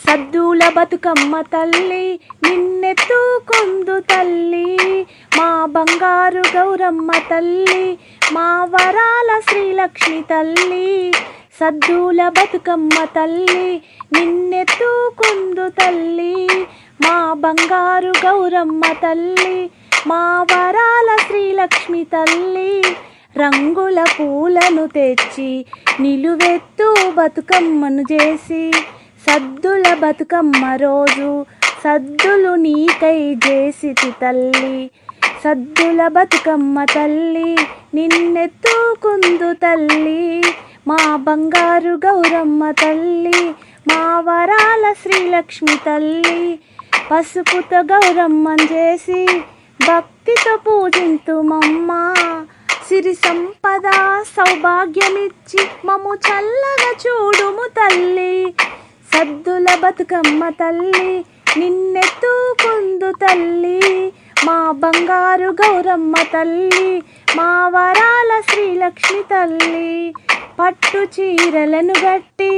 సద్దుల బతుకమ్మ తల్లి నిన్నెత్తుకుందు తల్లి, మా బంగారు గౌరమ్మ తల్లి, మా వరాల శ్రీలక్ష్మి తల్లి. సద్దుల బతుకమ్మ తల్లి నిన్నెత్తుకుందు తల్లి, మా బంగారు గౌరమ్మ తల్లి, మా వరాల శ్రీలక్ష్మి తల్లి. రంగుల పూలను తెచ్చి నిలువెత్తు బతుకమ్మను చేసి, సద్దుల బతుకమ్మ రోజు సద్దులు నీకై చేసితి తల్లి. సద్దుల బతుకమ్మ తల్లి నిన్నెత్తుకుందు తల్లి, మా బంగారు గౌరమ్మ తల్లి, మా వరాల శ్రీలక్ష్మి తల్లి. పసుపుతో గౌరమ్మను చేసి భక్తితో పూజింతుమమ్మ, సిరి సంపద సౌభాగ్యమిచ్చి మము చల్లగా చూడుము తల్లి. సద్దుల బతుకమ్మ తల్లి నిన్నెత్తుకుందు తల్లి, మా బంగారు గౌరమ్మ తల్లి, మా వరాల శ్రీలక్ష్మి తల్లి. పట్టు చీరలను గట్టి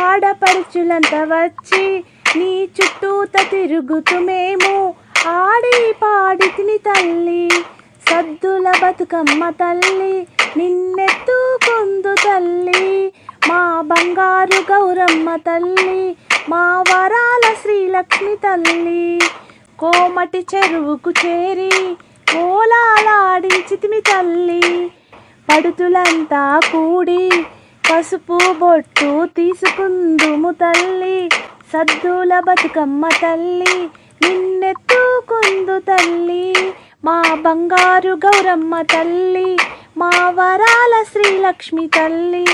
ఆడపడుచులంతా వచ్చి నీ చుట్టూత తిరుగుతూ మేము ఆడి పాడి తిని తల్లి. సద్దుల బతుకమ్మ తల్లి నిన్నెత్తుకుందు తల్లి, మా బంగారు గౌరమ్మ తల్లి, మా వరాల శ్రీలక్ష్మి తల్లి. కోమటి చెరువుకు చేరి ఓలాలాడించితిమి తల్లి, పడుతులంతా కూడి పసుపు బొట్టు తీసుకుందుము తల్లి. సద్దుల బతుకమ్మ తల్లి నిన్నెత్తుకుందు తల్లి, మా బంగారు గౌరమ్మ తల్లి, మా వరాల శ్రీలక్ష్మి తల్లి.